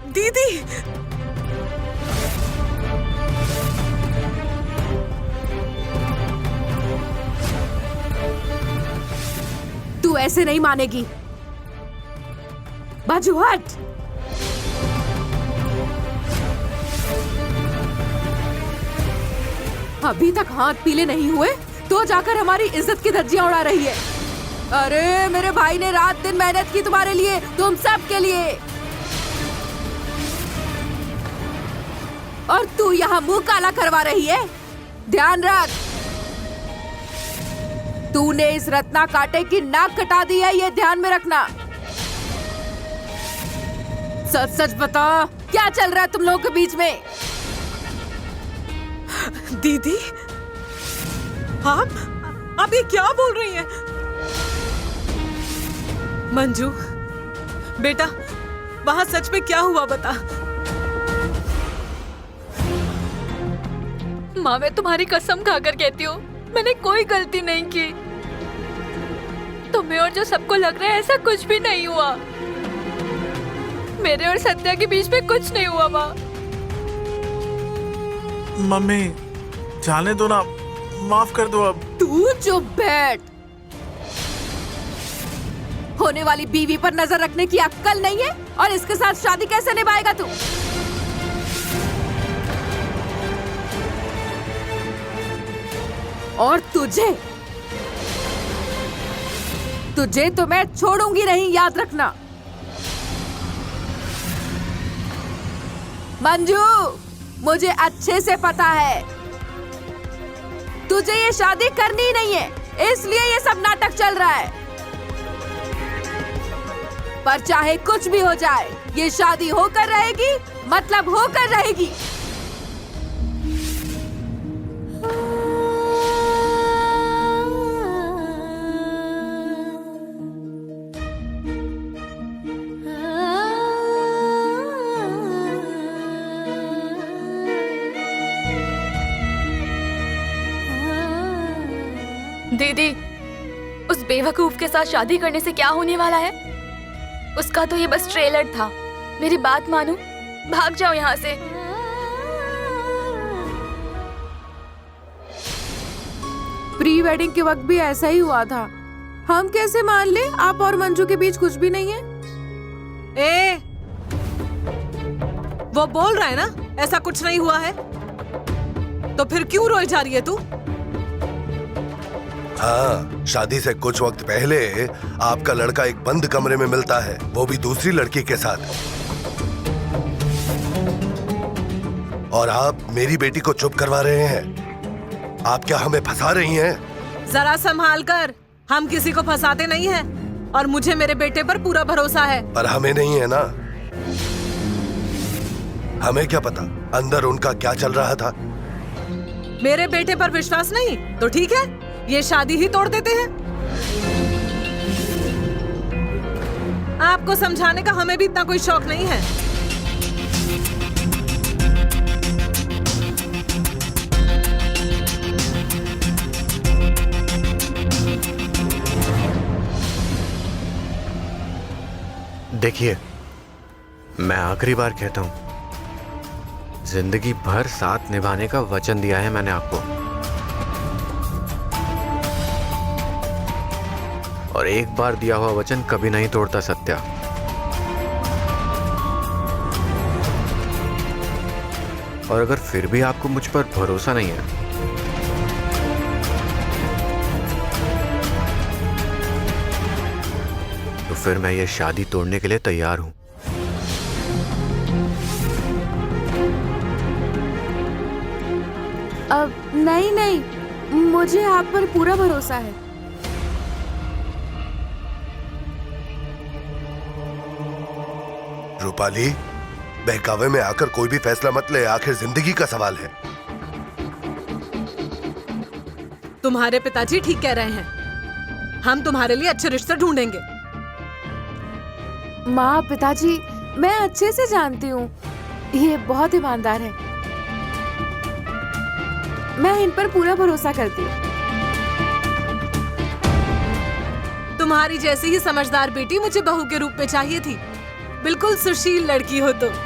दीदी, तू ऐसे नहीं मानेगी। बाजू हट। अभी तक हाथ पीले नहीं हुए तो जाकर हमारी इज्जत की धज्जियां उड़ा रही है। अरे मेरे भाई ने रात दिन मेहनत की तुम्हारे लिए, तुम सब के लिए, और तू यहाँ मुंह काला करवा रही है। ध्यान रख, तूने इस रत्ना कांटे की नाक कटा दी है, ये ध्यान में रखना। सच सच बता, क्या चल रहा है तुम लोगों के बीच में? दीदी, आप ये क्या बोल रही हैं? मंजू, बेटा, वहां सच में क्या हुआ बता। माँ, मैं तुम्हारी कसम खाकर कहती हूँ, मैंने कोई गलती नहीं की। तुम्हें और जो सबको लग रहा है ऐसा कुछ भी नहीं हुआ। मेरे और सत्या के बीच में कुछ नहीं हुआ माँ। मम्मी, जाने दो ना, माफ कर दो अब। तू चुप बैठ। होने वाली बीवी पर नजर रखने की अक्ल नहीं है, और इसके साथ शादी कैसे निभाएगा तू? और तुझे तो मैं छोड़ूंगी नहीं, याद रखना। मंजू, मुझे अच्छे से पता है तुझे ये शादी करनी ही नहीं है, इसलिए ये सब नाटक चल रहा है। पर चाहे कुछ भी हो जाए, ये शादी होकर रहेगी, मतलब होकर रहेगी। दीदी, उस बेवकूफ के साथ शादी करने से क्या होने वाला है? उसका तो ये बस ट्रेलर था। मेरी बात मानो, भाग जाओ यहाँ से। प्री वेडिंग के वक्त भी ऐसा ही हुआ था। हम कैसे मान ले आप और मंजू के बीच कुछ भी नहीं है? वो बोल रहा है ना ऐसा कुछ नहीं हुआ है, तो फिर क्यों रोई जा रही है तू? हाँ, शादी से कुछ वक्त पहले आपका लड़का एक बंद कमरे में मिलता है, वो भी दूसरी लड़की के साथ। और आप मेरी बेटी को चुप करवा रहे हैं। आप क्या हमें फंसा रही हैं? जरा संभाल कर, हम किसी को फंसाते नहीं हैं, और मुझे मेरे बेटे पर पूरा भरोसा है। पर हमें नहीं है ना। हमें क्या पता अंदर उनका क्या चल रहा था। मेरे बेटे पर विश्वास नहीं तो ठीक है, ये शादी ही तोड़ देते हैं। आपको समझाने का हमें भी इतना कोई शौक नहीं है। देखिए, मैं आखिरी बार कहता हूं, जिंदगी भर साथ निभाने का वचन दिया है मैंने आपको, और एक बार दिया हुआ वचन कभी नहीं तोड़ता सत्या। और अगर फिर भी आपको मुझ पर भरोसा नहीं है, तो फिर मैं ये शादी तोड़ने के लिए तैयार हूं। अब नहीं, मुझे आप पर पूरा भरोसा है। रूपाली, बहकावे में आकर कोई भी फैसला मत ले, आखिर जिंदगी का सवाल है। तुम्हारे पिताजी ठीक कह रहे हैं, हम तुम्हारे लिए अच्छे रिश्ते ढूंढेंगे। माँ, पिताजी, मैं अच्छे से जानती हूँ, ये बहुत ईमानदार है। मैं इन पर पूरा भरोसा करती हूँ। तुम्हारी जैसी ही समझदार बेटी मुझे बहू के रूप में चाहिए थी। बिल्कुल सुशील लड़की हो तुम।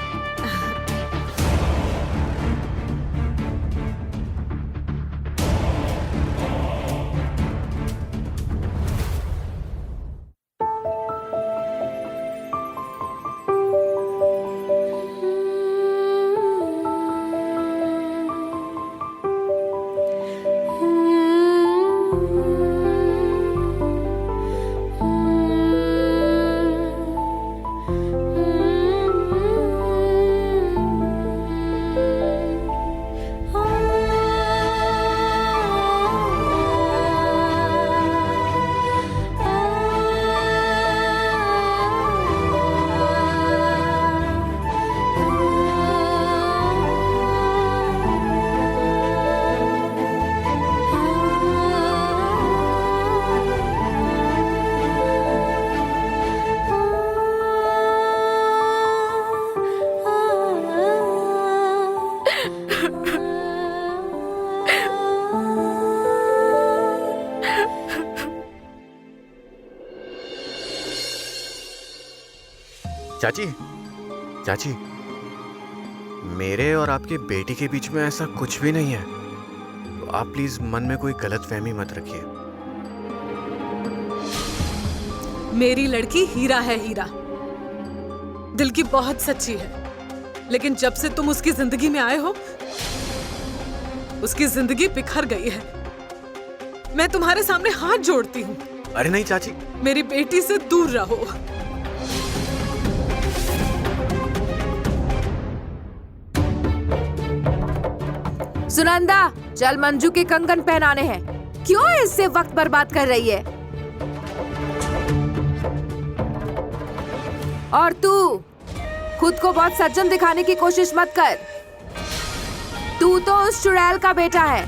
चाची, चाची, मेरे और आपके बेटी के बीच में ऐसा कुछ भी नहीं है, तो आप प्लीज मन में कोई गलतफहमी मत रखिए। मेरी लड़की हीरा है, हीरा। दिल की बहुत सच्ची है, लेकिन जब से तुम उसकी जिंदगी में आए हो, उसकी जिंदगी बिखर गई है। मैं तुम्हारे सामने हाथ जोड़ती हूँ। अरे नहीं चाची, मेरी बेटी से दूर रहो। सुनंदा, चल मंजू के कंगन पहनाने हैं। क्यों इससे वक्त बर्बाद कर रही है? और तू खुद को बहुत सज्जन दिखाने की कोशिश मत कर। तू तो उस चुड़ैल का बेटा है,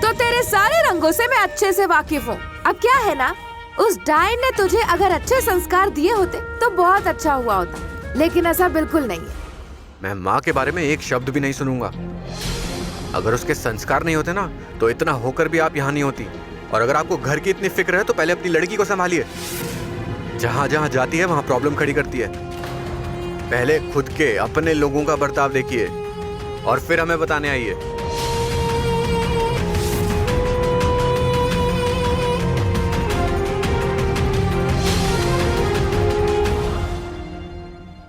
तो तेरे सारे रंगों से मैं अच्छे से वाकिफ हूँ। अब क्या है ना, उस डायन ने तुझे अगर अच्छे संस्कार दिए होते तो बहुत अच्छा हुआ होता, लेकिन ऐसा बिल्कुल नहीं है। मैं माँ के बारे में एक शब्द भी नहीं सुनूंगा। अगर उसके संस्कार नहीं होते ना, तो इतना होकर भी आप यहाँ नहीं होती। और अगर आपको घर की इतनी फिक्र है तो पहले अपनी लड़की को संभालिए। जहाँ जहाँ जाती है वहाँ प्रॉब्लम खड़ी करती है। पहले खुद के अपने लोगों का बर्ताव देखिए और फिर हमें बताने आइए।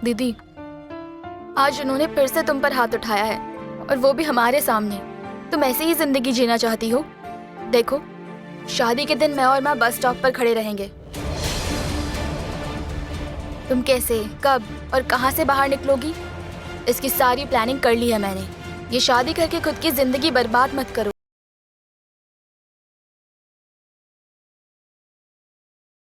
दीदी, आज उन्होंने फिर से तुम पर हाथ उठाया है, और वो भी हमारे सामने। तुम ऐसे ही जिंदगी जीना चाहती हो? देखो, शादी के दिन मैं और माँ बस स्टॉप पर खड़े रहेंगे। तुम कैसे, कब और कहाँ से बाहर निकलोगी, इसकी सारी प्लानिंग कर ली है मैंने। ये शादी करके खुद की जिंदगी बर्बाद मत करो।